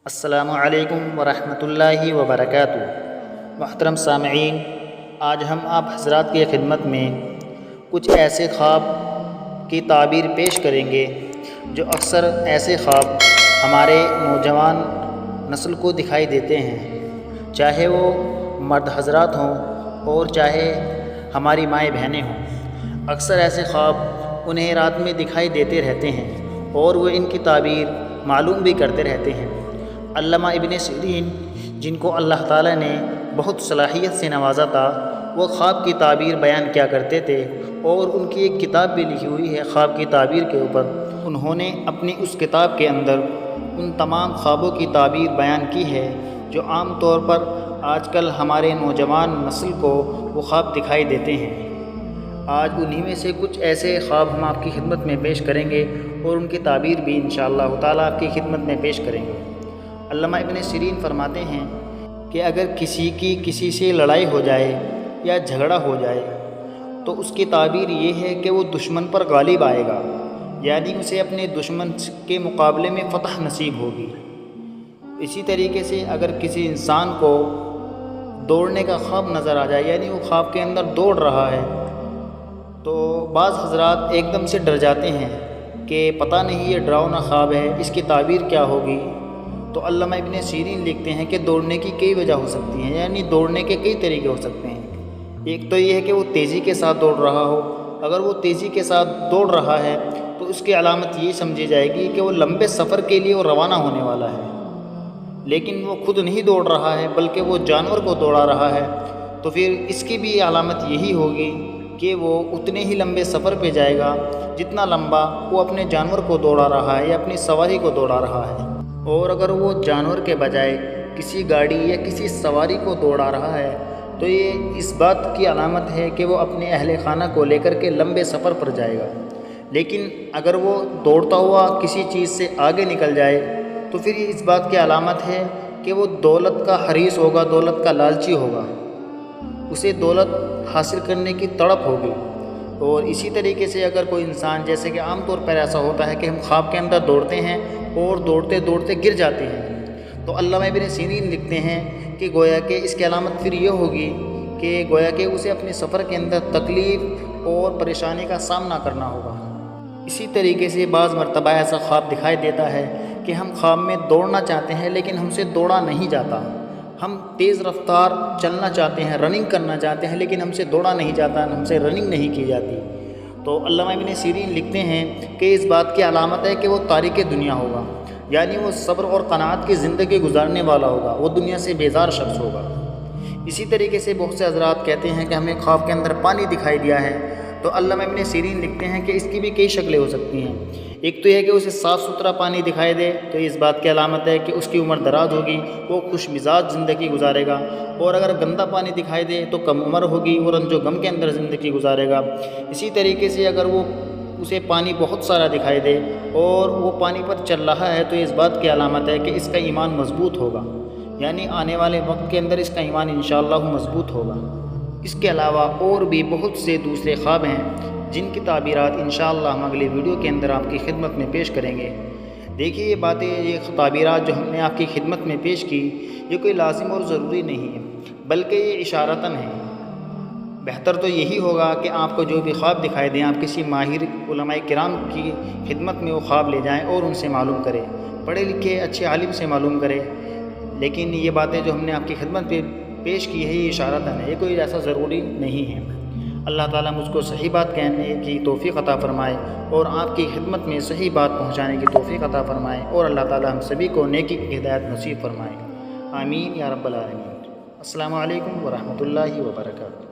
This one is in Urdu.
السلام علیکم ورحمۃ اللہ وبرکاتہ۔ محترم سامعین، آج ہم آپ حضرات کی خدمت میں کچھ ایسے خواب کی تعبیر پیش کریں گے جو اکثر ایسے خواب ہمارے نوجوان نسل کو دکھائی دیتے ہیں، چاہے وہ مرد حضرات ہوں اور چاہے ہماری مائیں بہنیں ہوں۔ اکثر ایسے خواب انہیں رات میں دکھائی دیتے رہتے ہیں اور وہ ان کی تعبیر معلوم بھی کرتے رہتے ہیں۔ علامہ ابن سیرین، جن کو اللہ تعالیٰ نے بہت صلاحیت سے نوازا تھا، وہ خواب کی تعبیر بیان کیا کرتے تھے اور ان کی ایک کتاب بھی لکھی ہوئی ہے خواب کی تعبیر کے اوپر۔ انہوں نے اپنی اس کتاب کے اندر ان تمام خوابوں کی تعبیر بیان کی ہے جو عام طور پر آج کل ہمارے نوجوان نسل کو وہ خواب دکھائی دیتے ہیں۔ آج انہی میں سے کچھ ایسے خواب ہم آپ کی خدمت میں پیش کریں گے اور ان کی تعبیر بھی انشاءاللہ تعالیٰ آپ کی خدمت میں پیش کریں گے۔ علامہ ابن سیرین فرماتے ہیں کہ اگر کسی کی کسی سے لڑائی ہو جائے یا جھگڑا ہو جائے تو اس کی تعبیر یہ ہے کہ وہ دشمن پر غالب آئے گا، یعنی اسے اپنے دشمن کے مقابلے میں فتح نصیب ہوگی۔ اسی طریقے سے اگر کسی انسان کو دوڑنے کا خواب نظر آ جائے، یعنی وہ خواب کے اندر دوڑ رہا ہے، تو بعض حضرات ایک دم سے ڈر جاتے ہیں کہ پتہ نہیں یہ ڈراؤنا خواب ہے، اس کی تعبیر کیا ہوگی۔ تو علامہ ابن سیرین لکھتے ہیں کہ دوڑنے کی کئی وجہ ہو سکتی ہیں، یعنی دوڑنے کے کئی طریقے ہو سکتے ہیں۔ ایک تو یہ ہے کہ وہ تیزی کے ساتھ دوڑ رہا ہو۔ اگر وہ تیزی کے ساتھ دوڑ رہا ہے تو اس کی علامت یہ سمجھی جائے گی کہ وہ لمبے سفر کے لیے وہ روانہ ہونے والا ہے، لیکن وہ خود نہیں دوڑ رہا ہے بلکہ وہ جانور کو دوڑا رہا ہے، تو پھر اس کی بھی علامت یہی ہوگی کہ وہ اتنے ہی لمبے سفر پہ جائے گا جتنا لمبا وہ اپنے جانور کو دوڑا رہا ہے یا اپنی سواری کو دوڑا رہا ہے۔ اور اگر وہ جانور کے بجائے کسی گاڑی یا کسی سواری کو دوڑا رہا ہے تو یہ اس بات کی علامت ہے کہ وہ اپنے اہل خانہ کو لے کر کے لمبے سفر پر جائے گا۔ لیکن اگر وہ دوڑتا ہوا کسی چیز سے آگے نکل جائے تو پھر یہ اس بات کی علامت ہے کہ وہ دولت کا حریص ہوگا، دولت کا لالچی ہوگا، اسے دولت حاصل کرنے کی تڑپ ہوگی۔ اور اسی طریقے سے اگر کوئی انسان، جیسے کہ عام طور پر ایسا ہوتا ہے کہ ہم خواب کے اندر دوڑتے ہیں اور دوڑتے دوڑتے گر جاتے ہیں، تو علامہ ابن سیرین لکھتے ہیں کہ گویا کہ اس کی علامت پھر یہ ہوگی کہ گویا کہ اسے اپنے سفر کے اندر تکلیف اور پریشانی کا سامنا کرنا ہوگا۔ اسی طریقے سے بعض مرتبہ ایسا خواب دکھائی دیتا ہے کہ ہم خواب میں دوڑنا چاہتے ہیں لیکن ہم سے دوڑا نہیں جاتا، ہم تیز رفتار چلنا چاہتے ہیں، رننگ کرنا چاہتے ہیں، لیکن ہم سے دوڑا نہیں جاتا، ہم سے رننگ نہیں کی جاتی۔ تو علامہ ابن سیرین لکھتے ہیں کہ اس بات کی علامت ہے کہ وہ تارک دنیا ہوگا، یعنی وہ صبر اور قناعت کی زندگی گزارنے والا ہوگا، وہ دنیا سے بیزار شخص ہوگا۔ اسی طریقے سے بہت سے حضرات کہتے ہیں کہ ہمیں خواب کے اندر پانی دکھائی دیا ہے، تو علامہ ابن سیرین لکھتے ہیں کہ اس کی بھی کئی شکلیں ہو سکتی ہیں۔ ایک تو یہ کہ اسے صاف ستھرا پانی دکھائی دے تو اس بات کی علامت ہے کہ اس کی عمر دراز ہوگی، وہ خوش مزاج زندگی گزارے گا۔ اور اگر گندا پانی دکھائی دے تو کم عمر ہوگی، وہ رنج و غم کے اندر زندگی گزارے گا۔ اسی طریقے سے اگر اسے پانی بہت سارا دکھائی دے اور وہ پانی پر چل رہا ہے تو اس بات کی علامت ہے کہ اس کا ایمان مضبوط ہوگا، یعنی آنے والے وقت کے اندر اس کا ایمان انشاءاللہ مضبوط ہوگا۔ اس کے علاوہ اور بھی بہت سے دوسرے خواب ہیں جن کی تعبیرات انشاءاللہ ہم اگلے ویڈیو کے اندر آپ کی خدمت میں پیش کریں گے۔ دیکھیے یہ باتیں، یہ تعبیرات جو ہم نے آپ کی خدمت میں پیش کی، یہ کوئی لازم اور ضروری نہیں ہے بلکہ یہ اشارتاً ہے۔ بہتر تو یہی ہوگا کہ آپ کو جو بھی خواب دکھائی دیں آپ کسی ماہر علماء کرام کی خدمت میں وہ خواب لے جائیں اور ان سے معلوم کریں، پڑھے لکھے اچھے عالم سے معلوم کریں۔ لیکن یہ باتیں جو ہم نے آپ کی خدمت میں پیش کی ہے یہ اشارتاً ہے، یہ کوئی ایسا ضروری نہیں ہے۔ اللہ تعالیٰ مجھ کو صحیح بات کہنے کی توفیق عطا فرمائے اور آپ کی خدمت میں صحیح بات پہنچانے کی توفیق عطا فرمائے، اور اللہ تعالیٰ ہم سبھی کو نیکی کی ہدایت نصیب فرمائے۔ آمین یا رب العالمین۔ السلام علیکم ورحمۃ اللہ وبرکاتہ۔